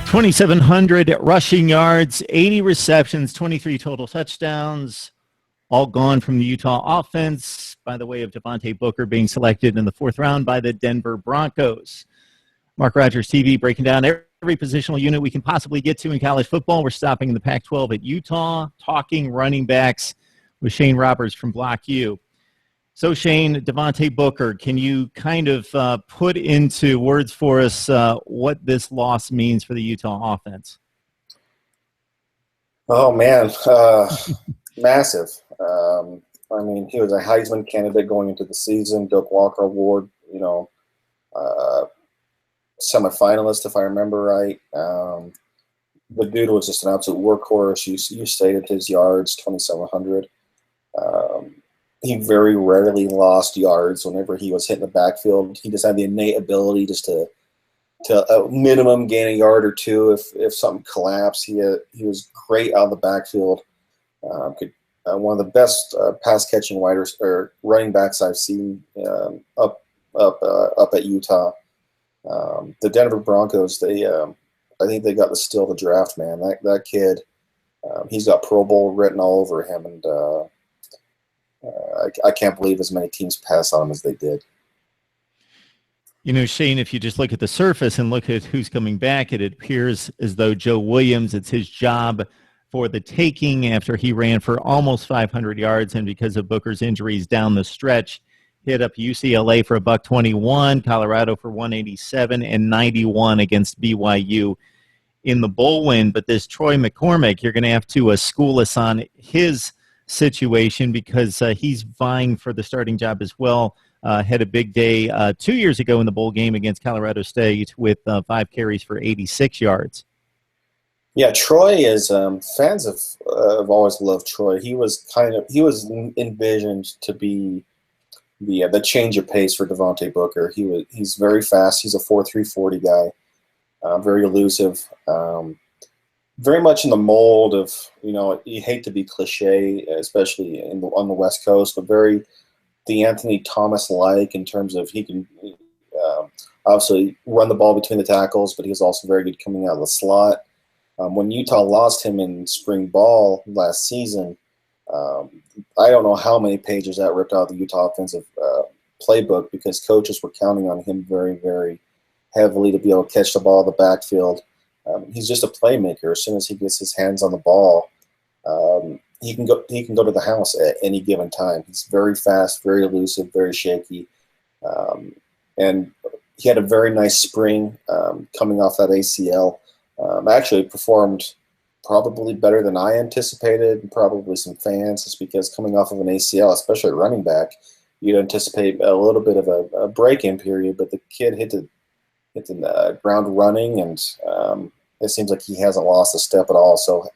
2,700 rushing yards, 80 receptions, 23 total touchdowns, all gone from the Utah offense by the way of Devontae Booker being selected in the 4th round by the Denver Broncos. Mark Rogers TV breaking down every positional unit we can possibly get to in college football. We're stopping in the Pac-12 at Utah, talking running backs with Shane Roberts from Block U. So, Shane, Devontae Booker, can you kind of put into words for us what this loss means for the Utah offense? Oh, man, massive. I mean, he was a Heisman candidate going into the season, Doak Walker Award, semifinalist, if I remember right. The dude was just an absolute workhorse. You stated his yards, 2,700. He very rarely lost yards whenever he was hitting the backfield. He just had the innate ability just to minimum gain a yard or two if something collapsed. He was great out of the backfield. One of the best pass catching running backs I've seen up at Utah. The Denver Broncos, I think they got the steal of the draft, man. That kid, he's got Pro Bowl written all over him, and I can't believe as many teams pass on him as they did. You know, Shane, if you just look at the surface and look at who's coming back, it appears as though Joe Williams, it's his job for the taking after he ran for almost 500 yards, and because of Booker's injuries down the stretch, hit up UCLA for $121, Colorado for 187, and 91 against BYU in the bowl win. But this Troy McCormick, you're going to have to school us on his situation because he's vying for the starting job as well. Had a big day 2 years ago in the bowl game against Colorado State with 5 carries for 86 yards. Yeah, Troy is fans have always loved Troy. He was envisioned to be the change of pace for Devontae Booker. He's very fast. He's a 4.3 40 guy, very elusive. Very much in the mold of, you hate to be cliche, especially on the West Coast, but very the Anthony Thomas-like in terms of he can obviously run the ball between the tackles, but he was also very good coming out of the slot. When Utah lost him in spring ball last season, I don't know how many pages that ripped out of the Utah offensive playbook because coaches were counting on him very, very heavily to be able to catch the ball in the backfield. He's just a playmaker. As soon as he gets his hands on the ball, he can go to the house at any given time. He's very fast, very elusive, very shaky, and he had a very nice spring coming off that ACL. Actually performed probably better than I anticipated, and probably some fans, just because coming off of an ACL, especially at running back, you'd anticipate a little bit of a break-in period, but the kid hit the ground running, and it seems like he hasn't lost a step at all. So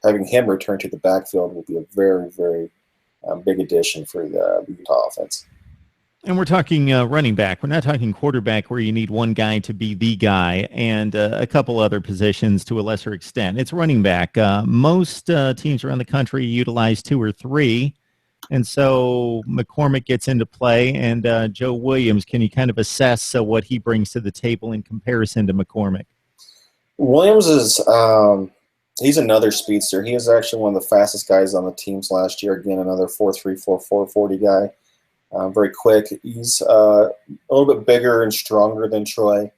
having him return to the backfield will be a very, very big addition for the Utah offense. And we're talking running back. We're not talking quarterback where you need one guy to be the guy and a couple other positions to a lesser extent. It's running back. Most teams around the country utilize 2 or 3. And so McCormick gets into play. And Joe Williams, can you kind of assess what he brings to the table in comparison to McCormick? Williams is he's another speedster. He is actually one of the fastest guys on the teams last year. Again, another 4.3 4.4 40 guy. Very quick. He's a little bit bigger and stronger than Troy.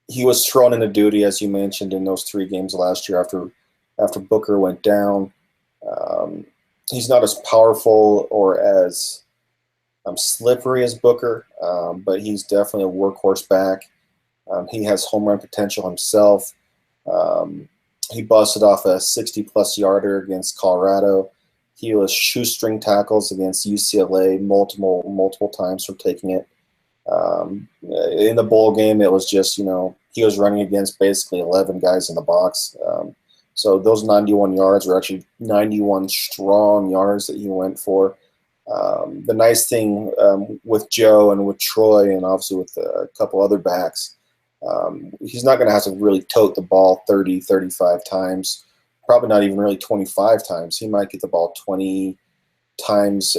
He was thrown into duty, as you mentioned, in those 3 games last year after Booker went down. He's not as powerful or as slippery as Booker, but he's definitely a workhorse back. He has home run potential himself. He busted off a 60-plus yarder against Colorado. He was shoestring tackles against UCLA multiple times from taking it. In the bowl game, it was just, he was running against basically 11 guys in the box. So those 91 yards were actually 91 strong yards that he went for. The nice thing with Joe and with Troy and obviously with a couple other backs, he's not going to have to really tote the ball 30, 35 times. Probably not even really 25 times. He might get the ball 20 times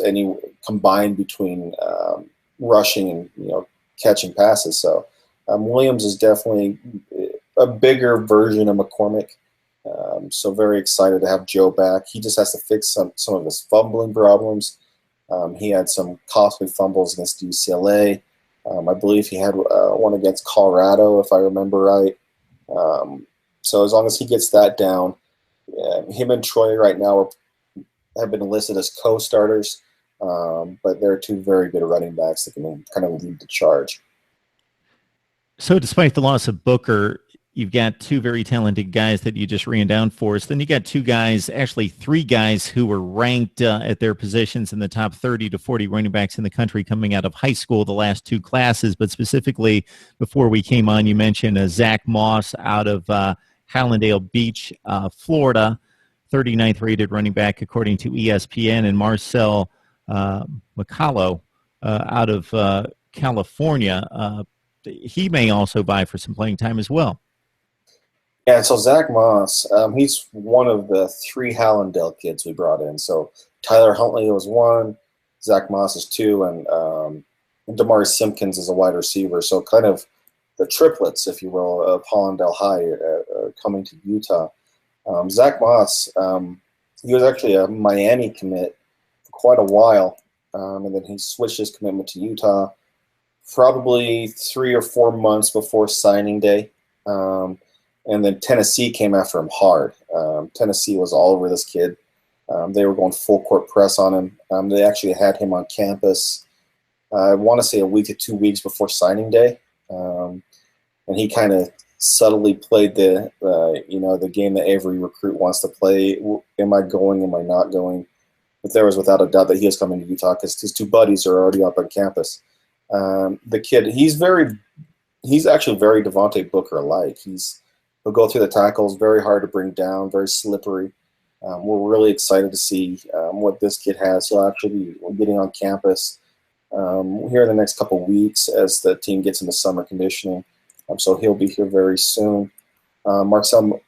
combined between rushing and catching passes. So Williams is definitely a bigger version of McCormick. So very excited to have Joe back. He just has to fix some of his fumbling problems. He had some costly fumbles against UCLA. I believe he had one against Colorado, if I remember right. So as long as he gets that down, him and Troy right now have been listed as co-starters, but they're two very good running backs that can kind of lead the charge. So despite the loss of Booker, you've got two very talented guys that you just ran down for us. Then you got two guys, actually three guys who were ranked at their positions in the top 30 to 40 running backs in the country coming out of high school, the last two classes. But specifically, before we came on, you mentioned Zack Moss out of Hallandale Beach, Florida, 39th rated running back according to ESPN, and Marcel Manalo out of California. He may also vie for some playing time as well. Yeah, so Zack Moss, he's one of the three Hallandale kids we brought in. So Tyler Huntley was one, Zack Moss is two, and Damari Simpkins is a wide receiver. So kind of the triplets, if you will, of Hallandale High are coming to Utah. Zack Moss, he was actually a Miami commit for quite a while, and then he switched his commitment to Utah probably 3 or 4 months before signing day. And then Tennessee came after him hard. Tennessee was all over this kid. They were going full court press on him. They actually had him on campus, I want to say a week to 2 weeks before signing day. And he kind of subtly played the game that every recruit wants to play. Am I going? Am I not going? But there was without a doubt that he was coming to Utah because his two buddies are already up on campus. The kid, he's actually very Devontae Booker-like. He'll go through the tackles, very hard to bring down, very slippery. We're really excited to see what this kid has. He'll actually be getting on campus here in the next couple weeks as the team gets into summer conditioning. So he'll be here very soon. Marcel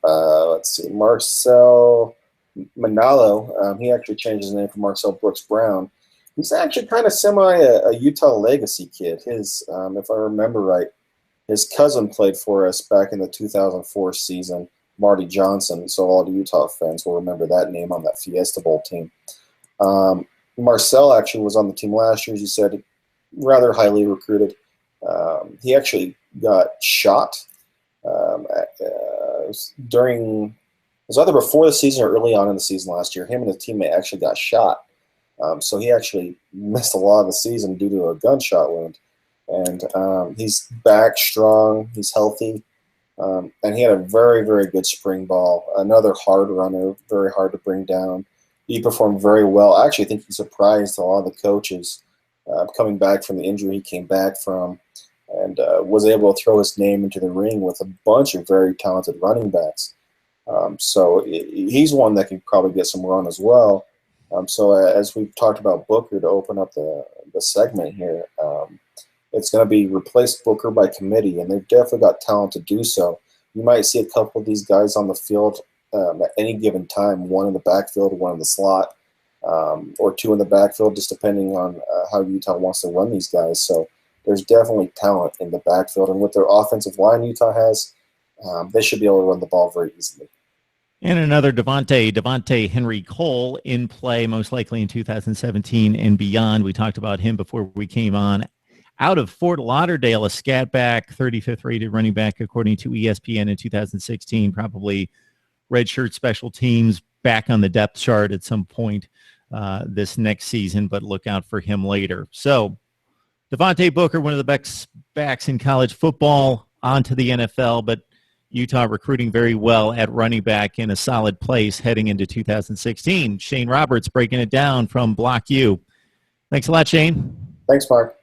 Manalo, he actually changed his name from Marcel Brooks Brown. He's actually kind of a Utah legacy kid. His, if I remember right, his cousin played for us back in the 2004 season, Marty Johnson. So all the Utah fans will remember that name on that Fiesta Bowl team. Marcel actually was on the team last year, as you said, rather highly recruited. He actually got shot during, it was either before the season or early on in the season last year. Him and his teammate actually got shot. So he actually missed a lot of the season due to a gunshot wound. And he's back strong, he's healthy, and he had a very, very good spring ball. Another hard runner, very hard to bring down. He performed very well. I actually think he surprised a lot of the coaches coming back from the injury he came back from, and was able to throw his name into the ring with a bunch of very talented running backs. So he's one that can probably get some run as well. So as we've talked about Booker, to open up the segment here, it's going to be replace Booker by committee, and they've definitely got talent to do so. You might see a couple of these guys on the field at any given time, one in the backfield, one in the slot, or two in the backfield, just depending on how Utah wants to run these guys. So there's definitely talent in the backfield, and with their offensive line Utah has, they should be able to run the ball very easily. And another Devante Henry Cole in play, most likely in 2017 and beyond. We talked about him before we came on. Out of Fort Lauderdale, a scat back, 35th rated running back according to ESPN in 2016, probably redshirt special teams, back on the depth chart at some point this next season, but look out for him later. So Devontae Booker, one of the best backs in college football, on to the NFL, but Utah recruiting very well at running back in a solid place heading into 2016. Shane Roberts breaking it down from Block U. Thanks a lot, Shane. Thanks, Mark.